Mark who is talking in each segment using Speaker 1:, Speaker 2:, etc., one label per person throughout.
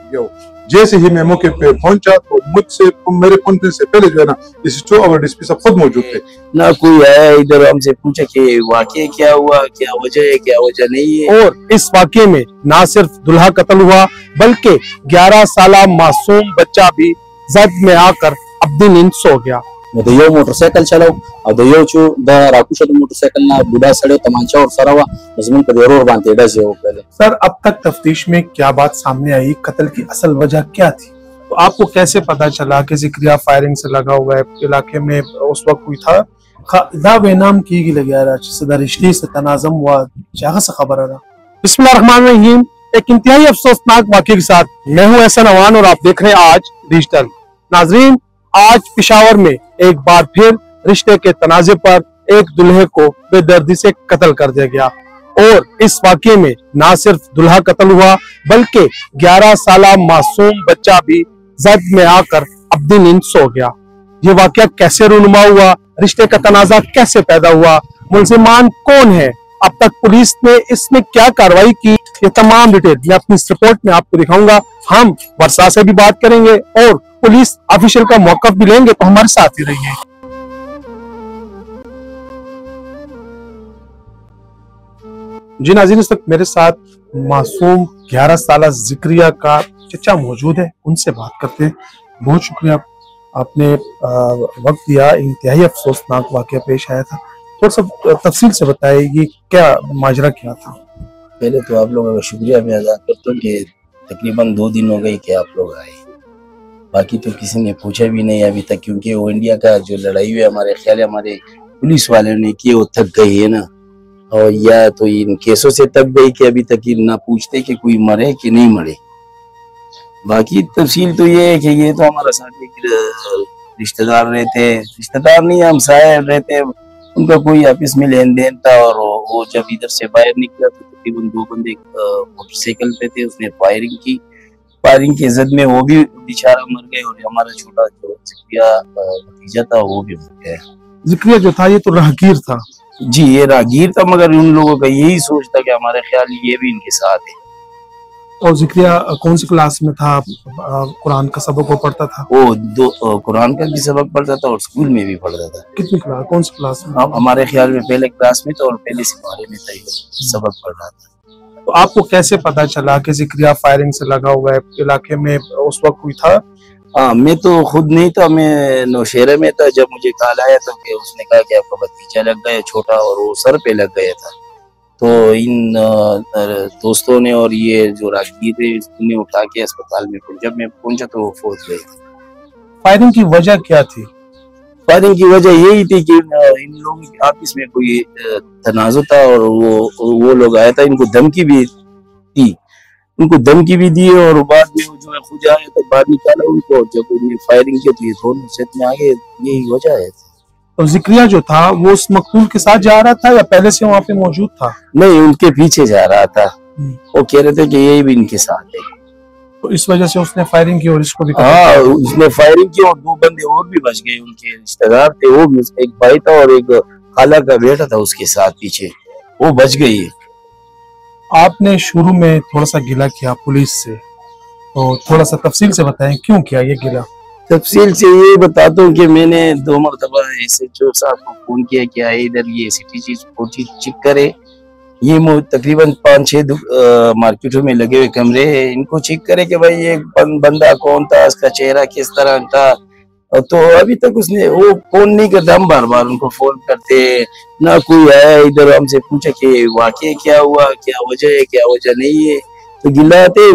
Speaker 1: गया हो। जैसे ही मैं मौके पे पहुंचा तो मुझसे मेरे पहुंचने से पहले जो है ना DCO और DSP सब खुद मौजूद थे।
Speaker 2: ना कोई आया इधर हमसे पूछा कि वाकई क्या हुआ, क्या वजह है, क्या वजह नहीं है।
Speaker 3: और इस वाकये में ना सिर्फ दुल्हा कत्ल हुआ बल्कि 11 साला मासूम बच्चा भी जद में आकर अपनी नींद सो गया।
Speaker 4: यो मोटरसाइकिल चलाओ और दयो चो द राकुश मोटरसाइकिल ना बुढ़ा सड़े तमाचा और सरावा मजमून पर देरो और बांधे डा से हो पहले।
Speaker 3: सर, अब तक तफ्तीश में क्या बात सामने आई? कत्ल की असल वजह क्या थी? तो आपको कैसे पता चला कि जिक्रिया फायरिंग से लगा हुआ है इलाके में उस वक्त कोई था?
Speaker 5: दा बेनाम की लगा रिश्ते से तनाज़म हुआ चाह से खबर आ रहा।
Speaker 3: बिस्मिल्लाहिर्रहमानिर्रहीम। एक इंतहाई अफसोसनाक वाक़े के साथ मैं हूं एहसन अवान और आप देख रहे हैं आज डिजिटल। नाजरीन, आज पेशावर में एक बार फिर रिश्ते के तनाजे पर एक दुल्हे को बेदर्दी से कत्ल कर दिया गया और इस वाकये में ना सिर्फ दुल्हा कत्ल हुआ बल्कि 11 साला मासूम बच्चा भी जद में आकर अपनी नींद सो गया। ये वाकया कैसे रूनुमा हुआ? रिश्ते का तनाजा कैसे पैदा हुआ? मुलजिमान कौन है? अब तक पुलिस ने इसमें क्या कार्रवाई की? ये तमाम डिटेल मैं अपनी इस रिपोर्ट में आपको दिखाऊंगा। हम वर्षा से भी बात करेंगे और पुलिस ऑफिशियल का मौकफ भी लेंगे, तो हमारे साथ ही रहिए। जी नाज़रीन, इस वक्त मेरे साथ मासूम 11 साला जिक्रिया का चचा मौजूद है, उनसे बात करते हैं। बहुत शुक्रिया, आपने वक्त दिया। इंतहाई अफसोसनाक वाकया पेश आया था, थोड़ा सा तफसील से बताइए ये क्या माजरा क्या था?
Speaker 2: पहले तो आप लोगों का शुक्रिया मैं अदा करता हूँ कि तकरीबन 2 दिन हो गए कि आप लोग आए। बाकी तो किसी ने पूछा भी नहीं अभी तक, क्योंकि वो इंडिया का जो लड़ाई हुई हमारे ख्याल हमारे पुलिस वाले ने की वो थक गई है ना, और या तो इन केसों से थक गई कि अभी तक ना पूछते कि कोई मरे कि नहीं मरे। बाकी तफसील तो ये है कि ये तो हमारा साथ एक रिश्तेदार रहते, रिश्तेदार नहीं हम साया रहते, उनका कोई आपस में लेन देन था और वो जब इधर से बाहर निकला तो तकरीबन 2 बंदे मोटरसाइकिल पे थे, उसने फायरिंग की। फायरिंग की जद में वो भी बेचारा मर गए और हमारा छोटा जो जिक्रिया भतीजा था वो भी मर गया।
Speaker 3: जिक्रिया जो था ये तो राहगीर था।
Speaker 2: जी, ये राहगीर था, मगर उन लोगों का यही सोच था कि हमारे ख्याल ये भी इनके साथ है।
Speaker 3: और जिक्रिया कौन सी क्लास में था? कुरान का सबक वो पढ़ता था?
Speaker 2: वो कुरान का भी सबक पढ़ता था और स्कूल में भी पढ़ता था।
Speaker 3: कितनी क्लास, कौन सी क्लास में?
Speaker 2: हमारे ख्याल में पहले क्लास में था और पहले सिपाही में था, सबक पढ़ रहा था।
Speaker 3: तो आपको कैसे पता चला कि जिक्रिया फायरिंग से लगा हुआ है इलाके में उस वक्त कोई था?
Speaker 2: हाँ, मैं तो खुद नहीं था, मैं नौशहरे में था जब मुझे कॉल आया था कि उसने कहा कि आपका भतीजा लग गया छोटा और वो सर पे लग गया था। तो इन दोस्तों ने और ये जो राहगीर थे उन्हें उठा के अस्पताल में, जब मैं पहुंचा तो वो फौत गए।
Speaker 3: फायरिंग की वजह क्या थी?
Speaker 2: फायरिंग की वजह यही थी कि इन लोगों के आपस में कोई तनाज़ुर था और वो लोग आया था, इनको धमकी भी दी, उनको धमकी भी दी और बाद में जो है खुद आए तो बाहर निकाला उनको। जब उन्होंने फायरिंग की तो ये दोनों सेट में आ गए, यही वजह है।
Speaker 3: तो जिक्रिया जो था वो उस मकतूल के साथ जा रहा था या पहले से वहाँ पे मौजूद था?
Speaker 2: नहीं, उनके पीछे जा रहा था। वो कह रहे थे कि यही भी इनके साथ है,
Speaker 3: तो इस वजह से उसने फायरिंग की और इसको भी।
Speaker 2: हाँ, उसने फायरिंग की और 2 बंदे और भी बच गए, उनके रिश्तेदार थे, वो भी एक भाई था और एक खाला का बेटा था उसके साथ पीछे, वो बच गई।
Speaker 3: आपने शुरू में थोड़ा सा गिला किया पुलिस से, तो थोड़ा सा तफसील से बताएं क्यों किया ये गिला?
Speaker 2: तफसील से ये बताता हूँ कि मैंने 2 मरतबा SHO साहब को फोन किया कि आए इधर ये सिटी चेक करे। ये तकरीबन 5-6 मार्केटों में लगे हुए कमरे हैं, इनको चेक करे कि भाई ये बंदा कौन था, इसका चेहरा किस तरह था। तो अभी तक उसने वो फोन नहीं करता, हम बार बार उनको फोन करते ना, कोई आया इधर हमसे पूछा कि वाकई क्या हुआ, क्या वजह है, क्या वजह नहीं है, तो गिलाते।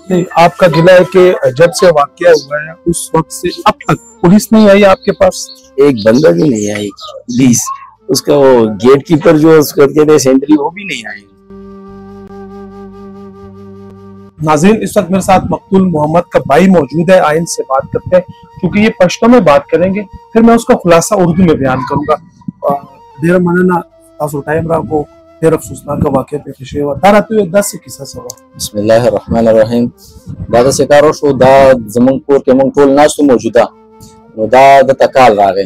Speaker 3: नहीं, आपका गिला है कि जब से वाकया हुआ है उस वक्त से अब तक पुलिस नहीं आई आपके पास?
Speaker 2: एक बंदा भी नहीं आई पुलिस, उसका वो गेट कीपर जो करके थे सेंट्री, वो भी नहीं आई।
Speaker 3: नाज़रीन, इस वक्त मेरे साथ मकतूल मोहम्मद का भाई मौजूद है, आइन से बात करते हैं क्योंकि ये पश्तो में बात करेंगे, फिर मैं उसका खुलासा उर्दू में बयान करूंगा। देर मनना टाइम रहा को देर अफसोसनाक का वाकया पेश हुआ ताराते हुए 10 से किस्सा सवा।
Speaker 4: बिस्मिल्लाहिर्रहमानिर्रहीम। दादा से कारो शो दा जमंग कोर के मंग टोल नाच तो मौजूदा दा द तकाल रागे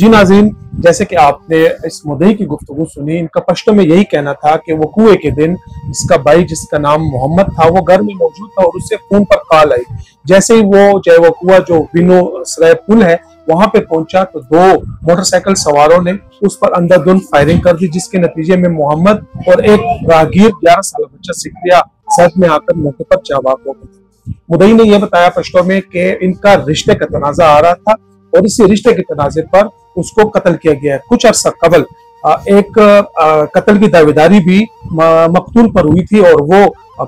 Speaker 5: जी नाज़रीन जैसे कि आपने इस मुद्दे की गुफ्तगू सुनी इनका पश्तो में यही कहना था कि वकूए के दिन इसका भाई जिसका नाम मोहम्मद था वो घर में मौजूद था और उससे फोन पर कॉल आई जैसे ही वो चाहे वकूआ जो विनो सराय पुल है वहां पे पहुंचा तो 2 मोटरसाइकिल सवारों ने उस पर अंधाधुंध फायरिंग कर दी जिसके नतीजे में मोहम्मद और एक राहगीर 11 साल बच्चा सिकरिया सद में आकर मौके पर जाबाक हो गए। मुद्दई ने यह बताया पश्तो में कि इनका रिश्ते का तनाजा आ रहा था और इसी रिश्ते के तनाजे पर उसको कत्ल किया गया है। कुछ अर्सा कबल एक कत्ल की दावेदारी भी मकतूल पर हुई थी और वो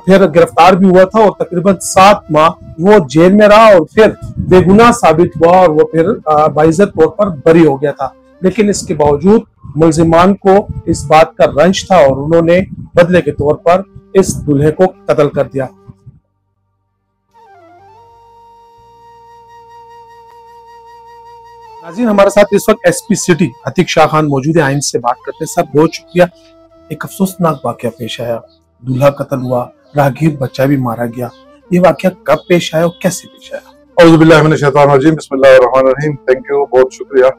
Speaker 5: फिर गिरफ्तार भी हुआ था और तकरीबन 7 माह वो जेल में रहा और फिर बेगुनाह साबित हुआ और वो फिर बाइज्जत तौर पर बरी हो गया था। लेकिन इसके बावजूद मुल्जिमान को इस बात का रंज था और उन्होंने बदले के तौर पर इस दूल्हे को कत्ल कर दिया। नाज़रीन हमारे साथ इस वक्त एसपी सिटी अतीक शाह खान मौजूद है, आइन से बात करते हैं। सर बहुत शुक्रिया। एक अफसोसनाक वाकया पेश आया, दूल्हा कत्ल हुआ, राहगीर बच्चा भी मारा गया, ये वाकया कब पेश आया और कैसे पेश आया?
Speaker 1: औज़ुबिल्लाहि मिनश्शैतानिर्रजीम, बिस्मिल्लाहिर्रहमानिर्रहीम। थैंक यू, बहुत शुक्रिया।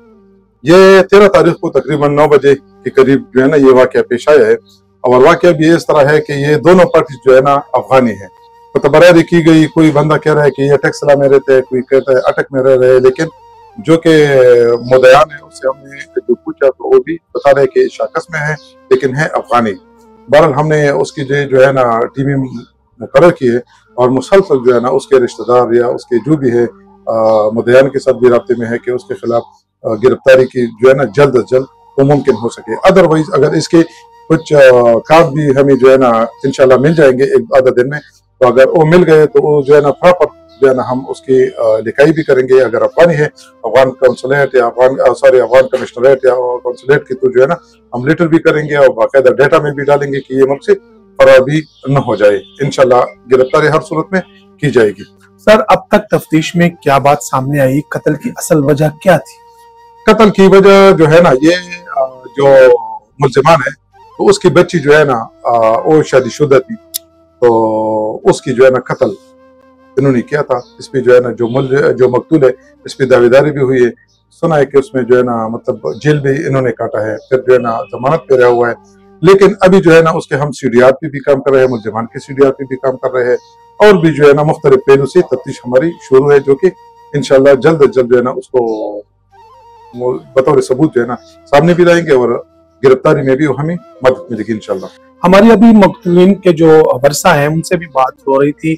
Speaker 1: ये 13 तारीख को तकरीबन 9 बजे के करीब जो है ना ये वाकया पेश आया है और वाकया भी इस तरह है कि ये दोनों पार्टी जो है ना अफगानी है। तो तबरारी की गई, कोई बंदा कह रहा है कि ये टेक्सला में रहते हैं, कोई कहता है अटक में रह रहे हैं, लेकिन जो कि मुद्दयान है उससे हमने जो पूछा तो वो भी बता रहे कि शाकस में है लेकिन है अफगानी। बहरहाल हमने उसकी जो है ना टीमें मुकर्रर की है और मुसलसल जो है ना उसके रिश्तेदार या उसके जो भी है मुद्दयान के साथ भी राब्ते में है कि उसके खिलाफ गिरफ्तारी की जो है ना जल्द अज जल्द तो मुमकिन हो सके। अदरवाइज अगर इसके कुछ कार्ड भी हमें जो है ना इंशाल्लाह मिल जाएंगे एक आधा दिन में, तो अगर वो मिल गए तो वो जो है ना प्रॉपर जो है ना हम उसकी लिखाई भी करेंगे। अगर अफगानी है, अफगान कौंसलेट या अफगान कमिश्नरेट या कौंसलेट की, तो जो है ना हम लेटर भी करेंगे और बाकायदा डेटा में भी डालेंगे कि ये मुल्क से फरारी न हो जाए। इंशाल्लाह गिरफ्तारी हर सूरत में की जाएगी।
Speaker 5: सर, अब तक तफ्तीश में क्या बात सामने आई? कत्ल की असल वजह क्या थी?
Speaker 1: कत्ल की वजह जो है ना, ये जो मुल्जिमान है तो उसकी बच्ची जो है ना वो शादीशुदा थी, तो उसकी जो है ना कत्ल इन्होंने किया था। इस पे जो है ना जो मकतूल है इस पे दावेदारी भी हुई है। सुना है कि उसमें जो है ना मतलब जेल भी इन्होंने काटा है, फिर जो है ना जमानत पे रहा हुआ है। लेकिन अभी जो है ना उसके हम CDR पे भी काम कर रहे हैं, मुल्जिमान के CDR पे भी काम कर रहे हैं, और भी जो है ना मुख्तलिफ पहलू से तफ्तीश हमारी शुरू है, जो कि इंशाल्लाह जल्द अज जल्द जो है ना उसको बतौर सबूत जो है ना सामने भी लाएंगे और गिरफ्तारी में भी हमें मदद मिलेगी इंशाल्लाह।
Speaker 5: हमारी अभी मकतूलीन के जो वर्षा है उनसे भी बात हो रही थी,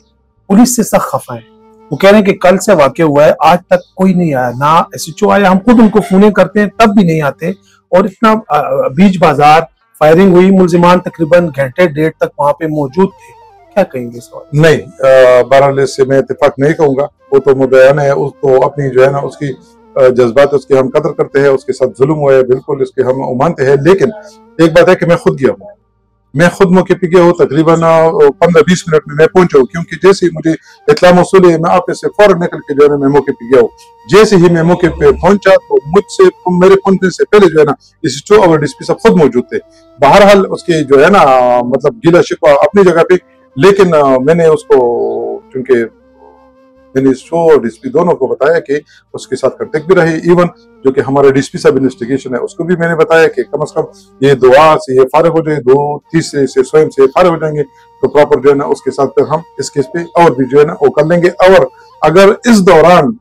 Speaker 5: पुलिस से सख्त खफा है। वो कह रहे हैं कि कल से वाक़या हुआ है, आज तक कोई नहीं आया, ना SHO आया, हम खुद उनको फोन करते हैं तब भी नहीं आते, और इतना बीच बाजार फायरिंग हुई, मुल्जिमान तकरीबन घंटे डेढ़ तक वहां पे मौजूद थे। क्या कहेंगे इस बारे?
Speaker 1: नहीं, बहरहाल से मैं इत्तेफाक नहीं कहूंगा, वो तो मुद्दायान है, उसको अपनी जो है ना उसकी जज्बात उसके हम कदर करते हैं, उसके साथ जुल्म हुआ है बिल्कुल इसके हम मानते हैं। लेकिन एक बात है कि मैं खुद गया हूँ, मैं खुद मौके पे गया हूँ, तकरीबन 15-20 मिनट में मैं पहुंचा हूँ, क्योंकि जैसे ही मुझे इत्तला मौसूल है मैं आपसे से फौरन निकल के जो है मैं मौके पे गया हूँ। जैसे ही मैं मौके पे पहुंचा तो मुझसे मेरे पहुंचने से पहले जो है ना SHO और DSP सब खुद मौजूद थे। बहरहाल उसके जो है ना मतलब गिला शिकवा अपनी जगह पे, लेकिन मैंने उसको चूंकि मैंने SHO और DSP दोनों को बताया कि उसके साथ कांटेक्ट भी रहे, इवन जो कि हमारा DSP साहब इन्वेस्टिगेशन है उसको भी मैंने बताया कि कम से कम ये दुआ से ये फारिग हो जाए, 2-3 से स्वयं से फारिग हो जाएंगे तो प्रॉपर जो है ना उसके साथ फिर हम इस केस पे और भी जो है ना वो कर लेंगे। और अगर इस दौरान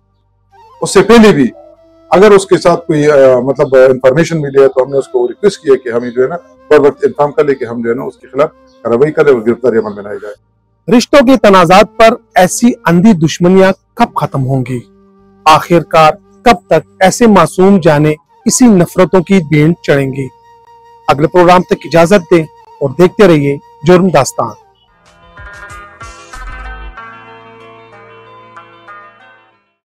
Speaker 1: उससे पहले भी अगर उसके साथ कोई मतलब इंफॉर्मेशन मिली है तो हमने उसको रिक्वेस्ट किया कि हमें जो है ना हर वक्त इन्फॉर्म कर ले कि हम जो है ना उसके खिलाफ कार्रवाई करें और गिरफ्तारी अमल में लाई जाए।
Speaker 5: रिश्तों के तनाजात पर ऐसी अंधी दुश्मनियां कब खत्म होंगी? आखिरकार कब तक ऐसे मासूम जाने इसी नफरतों की भेंट चढ़ेंगी? अगले प्रोग्राम तक इजाजत दें और देखते रहिए जुर्म दास्तान।